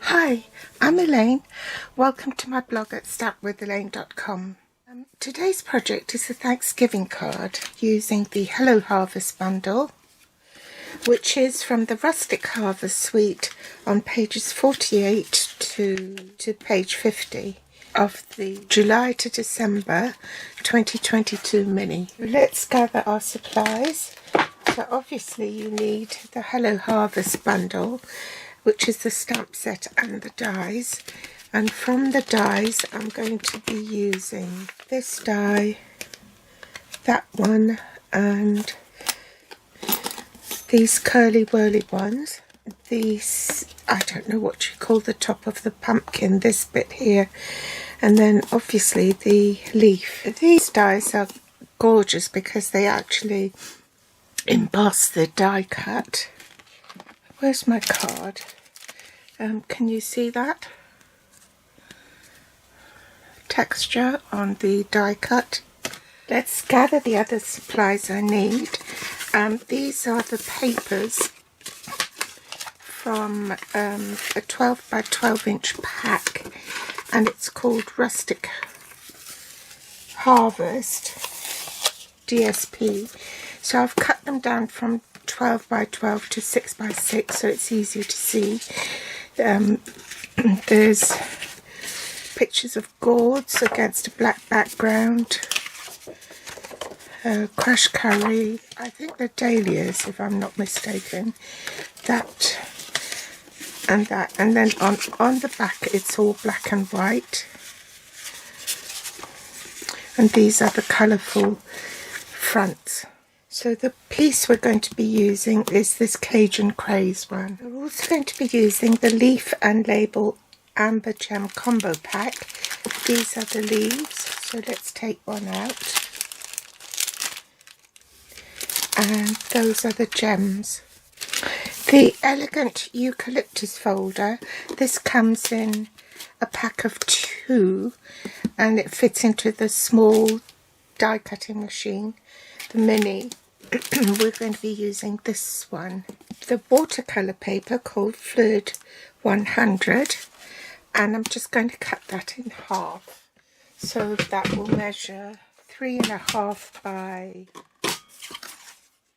Hi, I'm Elaine. Welcome to my blog at startwithelaine.com. Today's project is a Thanksgiving card using the Hello Harvest bundle, which is from the Rustic Harvest suite on pages 48 to page 50 of the July to December 2022 mini. Let's gather our supplies. So obviously you need the Hello Harvest bundle, which is the stamp set and the dies. And from the dies, I'm going to be using this die, that one, and these curly whirly ones. These, I don't know what you call the top of the pumpkin, this bit here. And then obviously the leaf. These dies are gorgeous because they actually emboss the die cut. Where's my card? Can you see that? Texture on the die cut. Let's gather the other supplies I need. These are the papers from a 12 by 12 inch pack, and it's called Rustic Harvest DSP. So I've cut them down from 12 by 12 to 6 by 6 so it's easier to see. There's pictures of gourds against a black background, crushed curry, I think they're dahlias if I'm not mistaken, that and that, and then on the back it's all black and white, and these are the colourful fronts. So the piece we're going to be using is this Cajun Craze one. We're also going to be using the Leaf and Label Amber Gem Combo Pack. These are the leaves, so let's take one out. And those are the gems. The Elegant Eucalyptus folder, this comes in a pack of 2 and it fits into the small die cutting machine, the mini. We're going to be using this one. The watercolour paper called Fluid 100, and I'm just going to cut that in half. So that will measure 3.5 by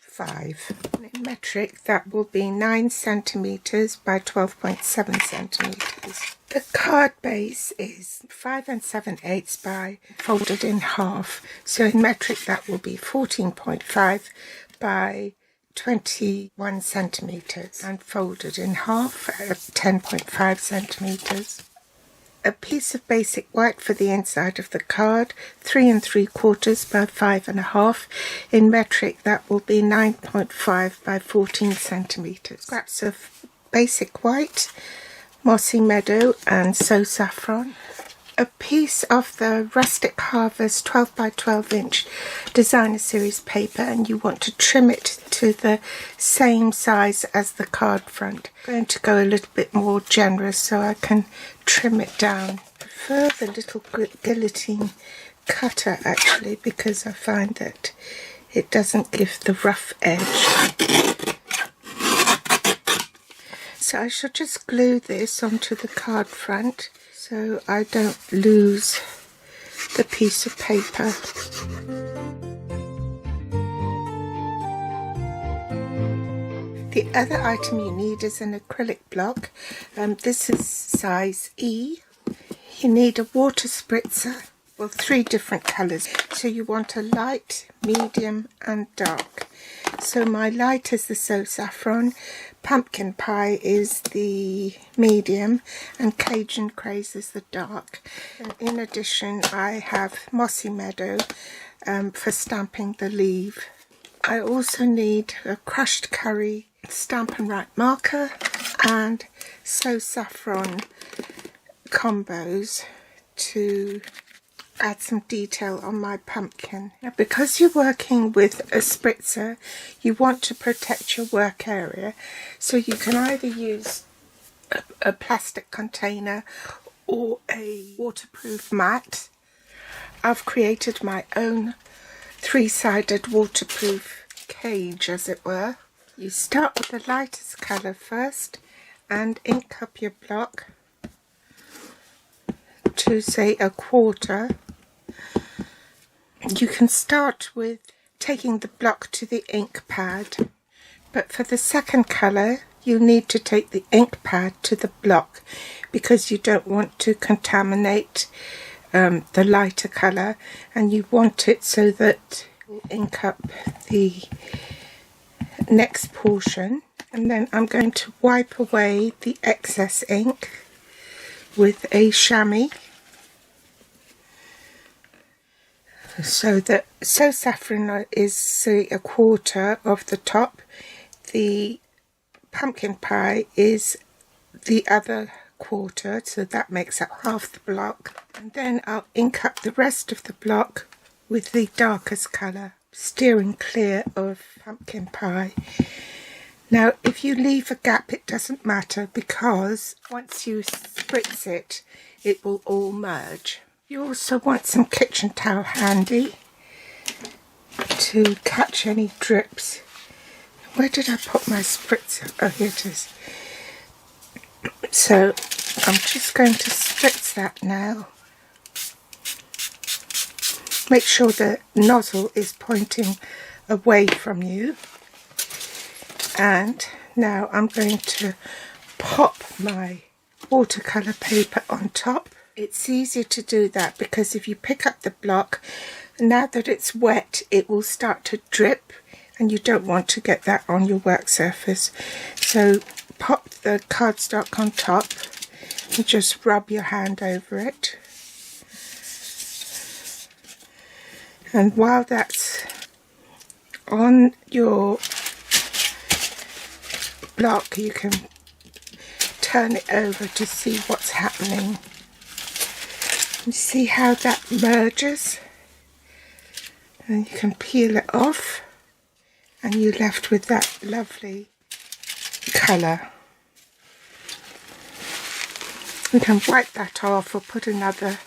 5. In metric, that will be 9 centimetres by 12.7 centimetres. The card base is 5 7/8 by folded in half. So in metric, that will be 14.5 by 21 centimetres and folded in half at 10.5 centimetres. A piece of basic white for the inside of the card, 3 3/4 by 5.5. In metric, that will be 9.5 by 14 centimetres. Scraps of basic white, Mossy Meadow and So Saffron. A piece of the Rustic Harvest 12 by 12 inch designer series paper, and you want to trim it to the same size as the card front. I'm going to go a little bit more generous so I can trim it down. I prefer the little guillotine cutter actually, because I find that it doesn't give the rough edge. So I shall just glue this onto the card front so I don't lose the piece of paper. The other item you need is an acrylic block. This is size E. You need a water spritzer, well, 3 different colours. So you want a light, medium and dark. So my light is the So Saffron, Pumpkin Pie is the medium, and Cajun Craze is the dark. And in addition, I have Mossy Meadow for stamping the leaf. I also need a crushed curry Stampin' Write marker and So Saffron combos to add some detail on my pumpkin. Now, because you're working with a spritzer, you want to protect your work area, so you can either use a plastic container or a waterproof mat. I've created my own 3-sided waterproof cage, as it were. You start with the lightest colour first and ink up your block to say 1/4. You can start with taking the block to the ink pad, but for the second colour you need to take the ink pad to the block because you don't want to contaminate the lighter colour, and you want it so that you ink up the next portion. And then I'm going to wipe away the excess ink with a chamois so saffron is say 1/4 of the top, the pumpkin pie is the other 1/4, so that makes up half the block. And then I'll ink up the rest of the block with the darkest colour, steering clear of pumpkin pie. Now if you leave a gap it doesn't matter, because once you spritz it, it will all merge. You also want some kitchen towel handy to catch any drips. Where did I put my spritzer? Oh, here it is. So I'm just going to spritz that now. Make sure the nozzle is pointing away from you. And now I'm going to pop my watercolour paper on top. It's easier to do that because if you pick up the block, now that it's wet, it will start to drip, and you don't want to get that on your work surface. So pop the cardstock on top and just rub your hand over it. And while that's on your block, you can turn it over to see what's happening. You see how that merges? And you can peel it off and you're left with that lovely colour. You can wipe that off or put another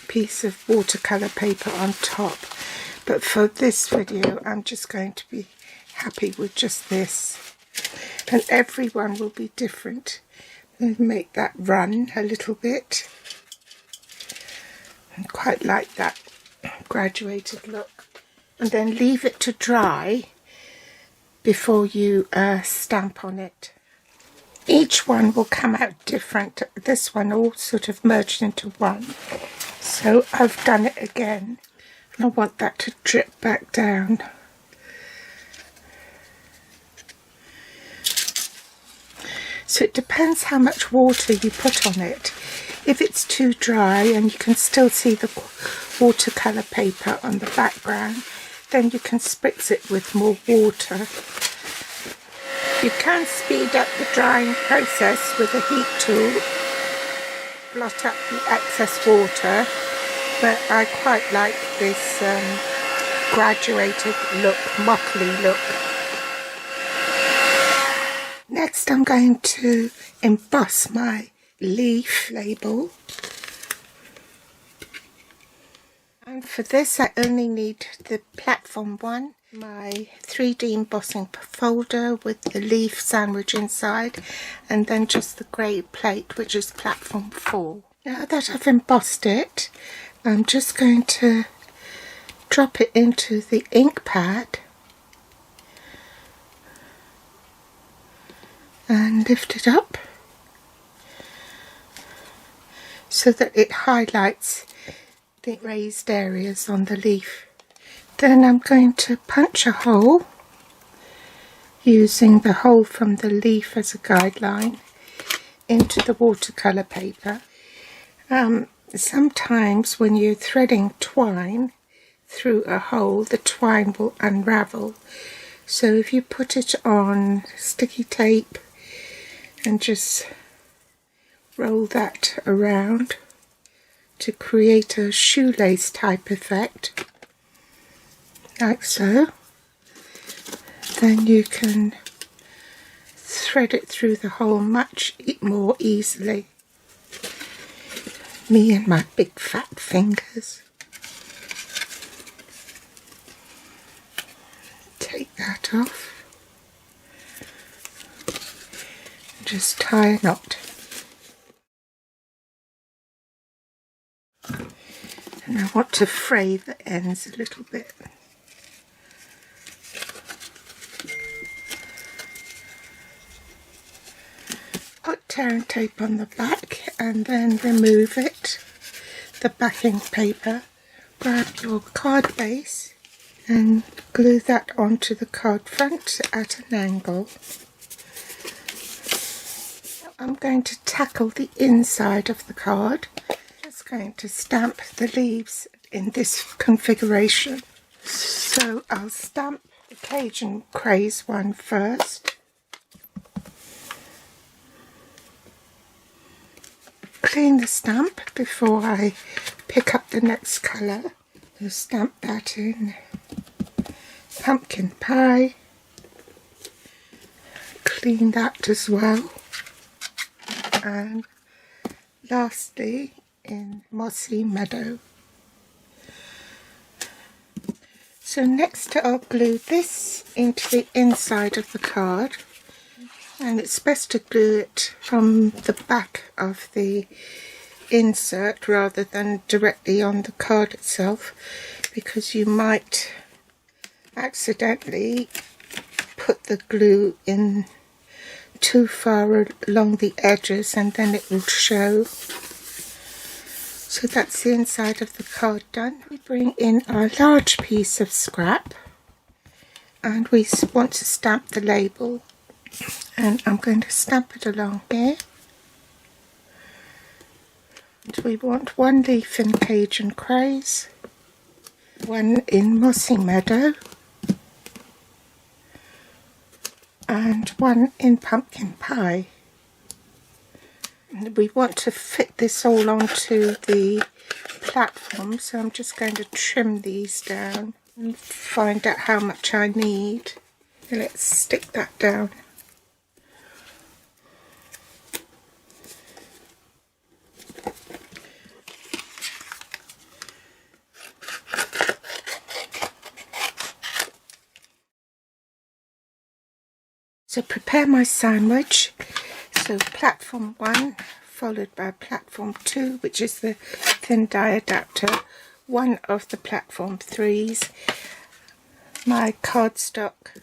piece of watercolour paper on top. But for this video I'm just going to be happy with just this. And every one will be different. And make that run a little bit. I quite like that graduated look. And then leave it to dry before you stamp on it. Each one will come out different. This one all sort of merged into one. So I've done it again. And I want that to drip back down. So it depends how much water you put on it. If it's too dry and you can still see the watercolour paper on the background, then you can spritz it with more water. You can speed up the drying process with a heat tool, blot up the excess water, but I quite like this graduated look, motley look. Next I'm going to emboss my leaf label, and for this I only need the platform one, my 3D embossing folder with the leaf sandwich inside, and then just the grey plate which is platform 4. Now that I've embossed it, I'm just going to drop it into the ink pad and lift it up so that it highlights the raised areas on the leaf. Then I'm going to punch a hole using the hole from the leaf as a guideline into the watercolour paper. Sometimes when you're threading twine through a hole, the twine will unravel. So if you put it on sticky tape and just roll that around to create a shoelace type effect, like so, then you can thread it through the hole much more easily. Me and my big fat fingers. Take that off. just tie a knot. And I want to fray the ends a little bit. Put tearing tape on the back and then remove it, the backing paper. Grab your card base and glue that onto the card front at an angle. I'm going to tackle the inside of the card. Just going to stamp the leaves in this configuration. So I'll stamp the Cajun Craze one first. Clean the stamp before I pick up the next colour. I'll stamp that in. Pumpkin Pie. Clean that as well. And lastly in Mossy Meadow. So next I'll glue this into the inside of the card. And it's best to glue it from the back of the insert rather than directly on the card itself, because you might accidentally put the glue in too far along the edges and then it will show. So that's the inside of the card done. We bring in our large piece of scrap and we want to stamp the label. And I'm going to stamp it along here. And we want one leaf in Cajun Craze, one in Mossy Meadow, and one in Pumpkin Pie. And we want to fit this all onto the platform, so I'm just going to trim these down and find out how much I need. Let's stick that down. So prepare my sandwich. So platform 1 followed by platform 2, which is the thin die adapter, one of the platform 3s, my cardstock,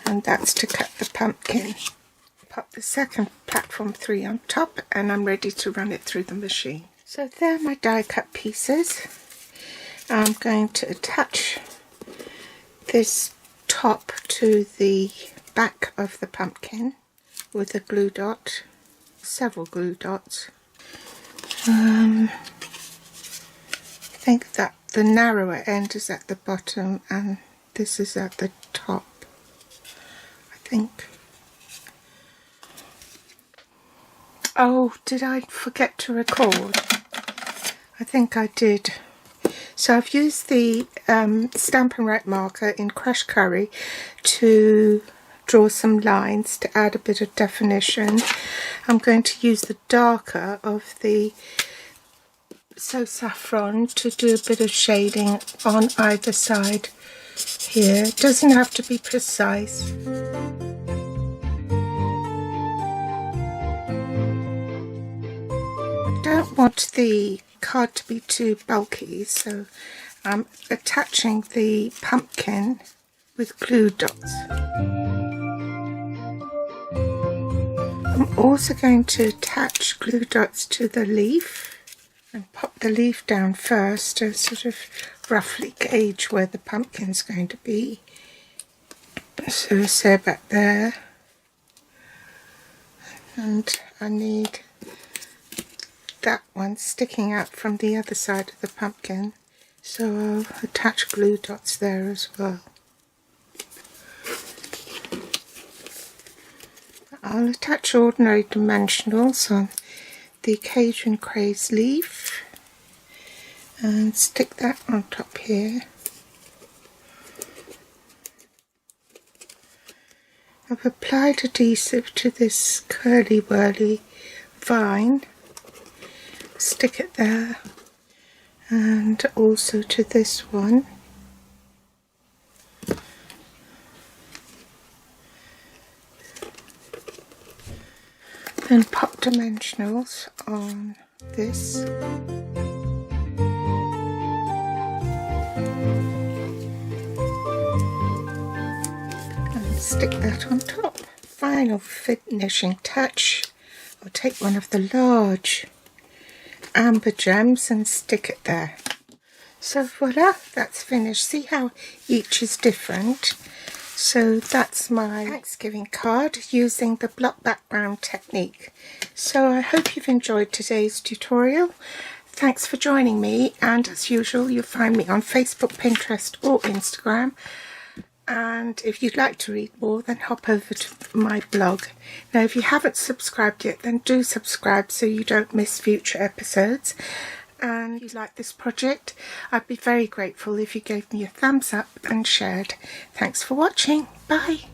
and that's to cut the pumpkin. Pop the second platform 3 on top and I'm ready to run it through the machine. So there are my die cut pieces. I'm going to attach this top to the back of the pumpkin with a glue dot, several glue dots. I think that the narrower end is at the bottom and this is at the top, I think. Oh, did I forget to record? I think I did. So I've used the Stampin' Write marker in Crush Curry to draw some lines to add a bit of definition. I'm going to use the darker of the So Saffron to do a bit of shading on either side here. It doesn't have to be precise. I don't want the card to be too bulky, so I'm attaching the pumpkin with glue dots. I'm also going to attach glue dots to the leaf and pop the leaf down first to sort of roughly gauge where the pumpkin's going to be. So say about there, and I need that one sticking out from the other side of the pumpkin, so I'll attach glue dots there as well. I'll attach ordinary dimensionals on the Cajun Craze leaf and stick that on top here. I've applied adhesive to this curly whirly vine, stick it there, and also to this one. Then pop dimensionals on this. And stick that on top. Final finishing touch. I'll take one of the large amber gems and stick it there. So voila, that's finished. See how each is different? So that's my Thanksgiving card using the block background technique. So I hope you've enjoyed today's tutorial. Thanks for joining me, and as usual you'll find me on Facebook, Pinterest or Instagram. And if you'd like to read more, then hop over to my blog. Now if you haven't subscribed yet, then do subscribe so you don't miss future episodes. And if you like this project, I'd be very grateful if you gave me a thumbs up and shared. Thanks for watching. Bye.